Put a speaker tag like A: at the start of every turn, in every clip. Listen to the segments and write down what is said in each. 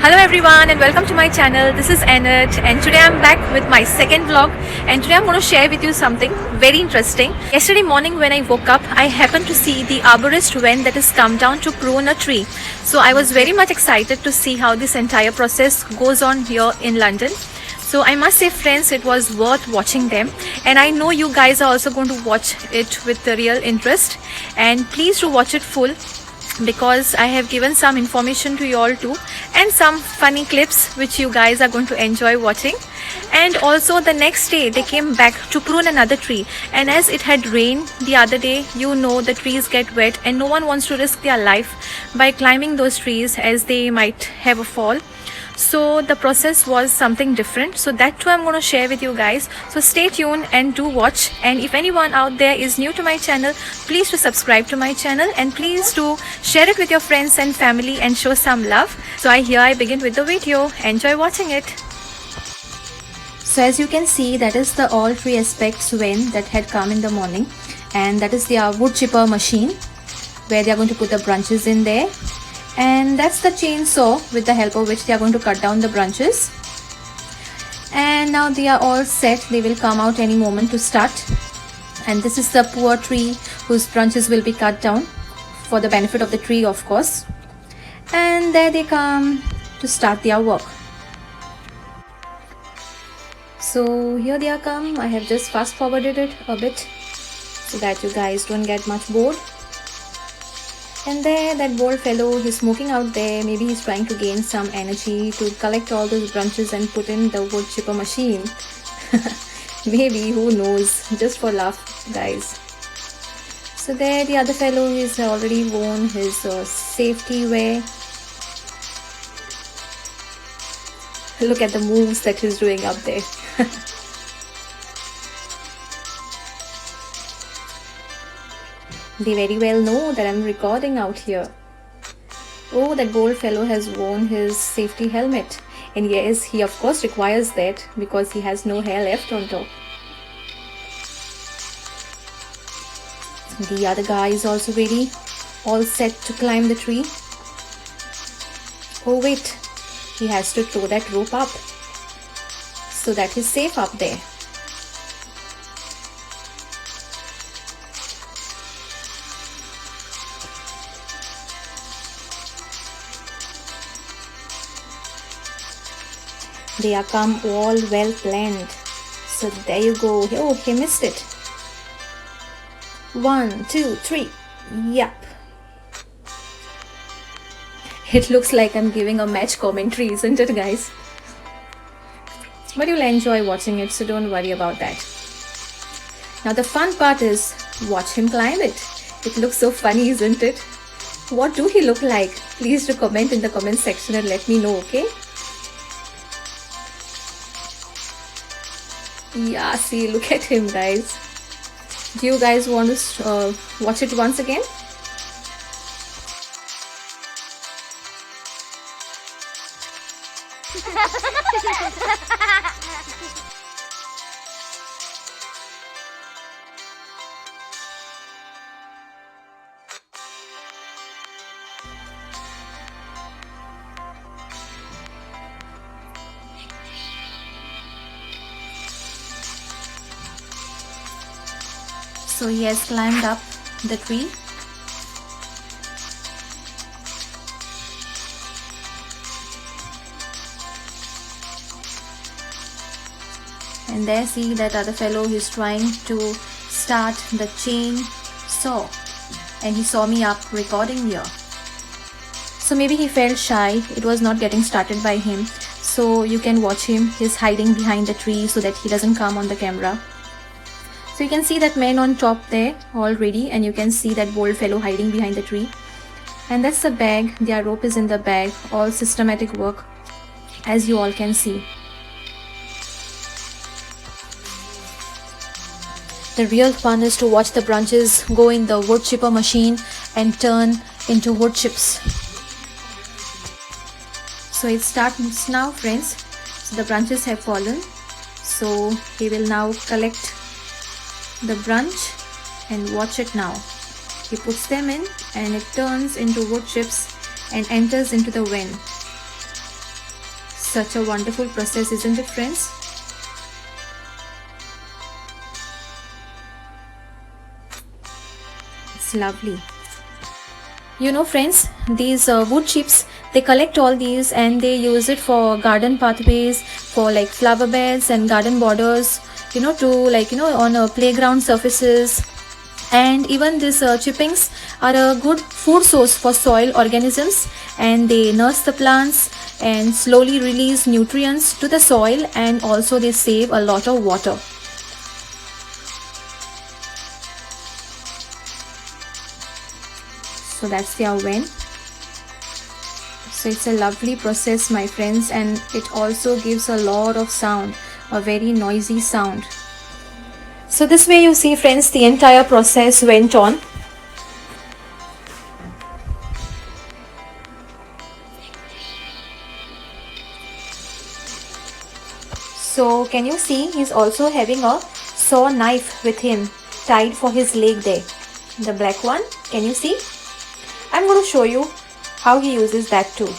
A: Hello everyone and welcome to my channel. This is Anat and today I'm back with my second vlog, and today I'm going to share with you something very interesting. Yesterday morning when I woke up, I happened to see the arborist van that has come down to prune a tree. So I was very much excited to see how this entire process goes on here in London. So I must say friends, it was worth watching them, and I know you guys are also going to watch it with the real interest, and please do watch it full because I have given some information to you all too, and some funny clips which you guys are going to enjoy watching. And also the next day they came back to prune another tree, and as it had rained the other day, you know the trees get wet and no one wants to risk their life by climbing those trees as they might have a fall. So the process was something different, so that too I'm going to share with you guys. So stay tuned and do watch, and if anyone out there is new to my channel, please do subscribe to my channel and please do share it with your friends and family and show some love. So I begin with the video. Enjoy watching it. So as you can see, that is the all tree aspects van that had come in the morning, and that is their wood chipper machine where they are going to put the branches in there. And that's the chainsaw with the help of which they are going to cut down the branches. And now they are all set. They will come out any moment to start. And this is the poor tree whose branches will be cut down for the benefit of the tree, of course. And there they come to start their work. So here they are come. I have just fast forwarded it a bit so that you guys don't get much bored. And there, that bold fellow, he's smoking out there. Maybe he's trying to gain some energy to collect all those branches and put in the wood chipper machine. Maybe, who knows, just for laugh, guys. So there, the other fellow is already worn his safety wear. Look at the moves that he's doing up there. They very well know that I'm recording out here. Oh, that bold fellow has worn his safety helmet. And yes, he of course requires that because he has no hair left on top. The other guy is also ready, all set to climb the tree. Oh wait, he has to throw that rope up so that he's safe up there. They are come all well planned. So there you go. Oh, he missed it. 1, 2, 3. Yep. It looks like I'm giving a match commentary, isn't it, guys? But you'll enjoy watching it, so don't worry about that. Now the fun part is watch him climb it. It looks so funny, isn't it? What do he look like? Please do comment in the comment section and let me know, okay? Yeah, see, look at him, guys. Do you guys want to watch it once again? So he has climbed up the tree. And there, see that other fellow is trying to start the chain saw, and he saw me up recording here. So maybe he felt shy, it was not getting started by him. So you can watch him, he's hiding behind the tree so that he doesn't come on the camera. So you can see that man on top there already, and you can see that bold fellow hiding behind the tree. And that's the bag, their rope is in the bag, all systematic work as you all can see. The real fun is to watch the branches go in the wood chipper machine and turn into wood chips. So it starts now, friends. So the branches have fallen. So he will now collect the branch and watch it now. He puts them in and it turns into wood chips and enters into the van. Such a wonderful process, isn't it, friends? It's lovely. You know, friends, these wood chips, they collect all these and they use it for garden pathways, for like flower beds and garden borders, to like, on playground surfaces. And even these chippings are a good food source for soil organisms, and they nurse the plants and slowly release nutrients to the soil, and also they save a lot of water. So that's the oven. So it's a lovely process, my friends, and it also gives a lot of sound, a very noisy sound. So this way, you see, friends, the entire process went on. So can you see, he's also having a saw knife with him tied for his leg there, the black one. Can you see? I'm going to show you how he uses that too.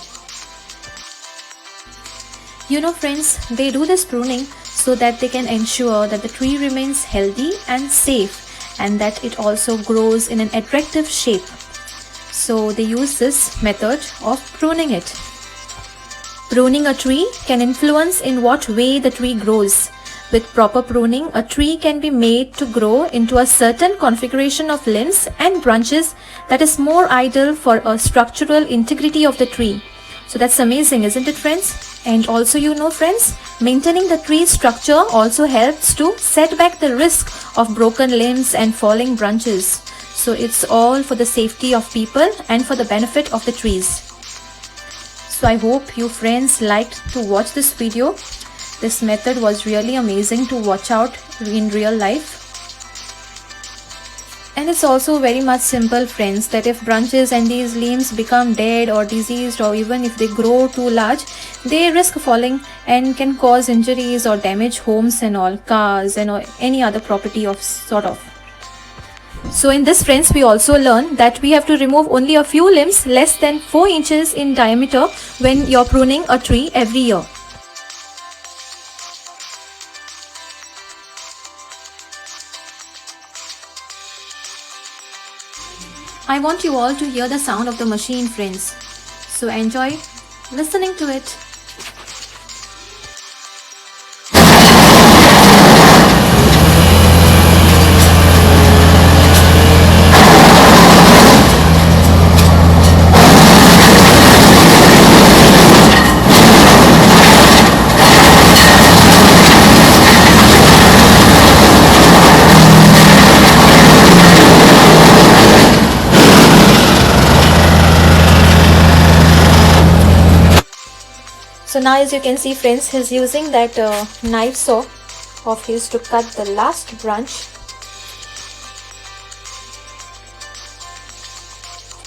A: You know, friends, they do this pruning so that they can ensure that the tree remains healthy and safe, and that it also grows in an attractive shape. So they use this method of pruning it. Pruning a tree can influence in what way the tree grows. With proper pruning, a tree can be made to grow into a certain configuration of limbs and branches that is more ideal for a structural integrity of the tree. So that's amazing, isn't it, friends? And also, you know, friends, maintaining the tree structure also helps to set back the risk of broken limbs and falling branches. So it's all for the safety of people and for the benefit of the trees. So I hope you friends liked to watch this video. This method was really amazing to watch out in real life. And it's also very much simple, friends, that if branches and these limbs become dead or diseased, or even if they grow too large, they risk falling and can cause injuries or damage homes and all, cars and any other property of sort of. So in this, friends, we also learn that we have to remove only a few limbs less than 4 inches in diameter when you're pruning a tree every year. I want you all to hear the sound of the machine, friends. So enjoy listening to it. So now, as you can see, friends, he's using that knife saw of his to cut the last branch.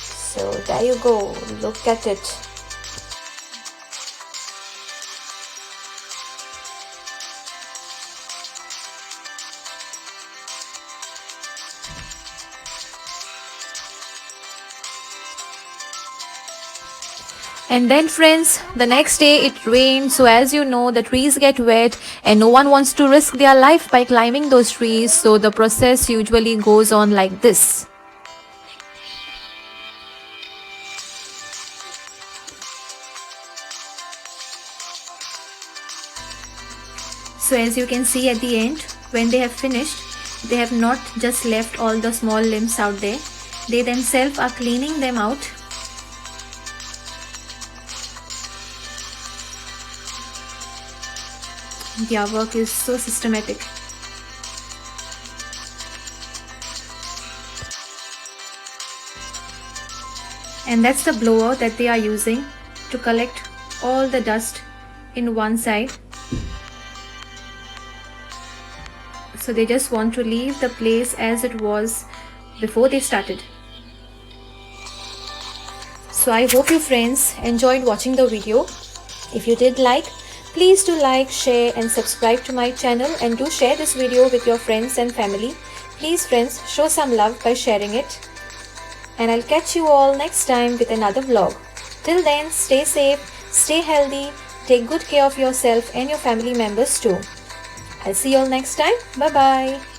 A: So there you go, look at it. And then, friends, the next day it rained, so as you know, the trees get wet and no one wants to risk their life by climbing those trees, so the process usually goes on like this. So as you can see at the end, when they have finished, they have not just left all the small limbs out there, they themselves are cleaning them out. Their work is so systematic. And that's the blower that they are using to collect all the dust in one side. So they just want to leave the place as it was before they started. So I hope you friends enjoyed watching the video. If you did like, please do like, share and subscribe to my channel, and do share this video with your friends and family. Please friends, show some love by sharing it. And I'll catch you all next time with another vlog. Till then, stay safe, stay healthy, Take good care of yourself and your family members too. I'll see you all next time. Bye bye.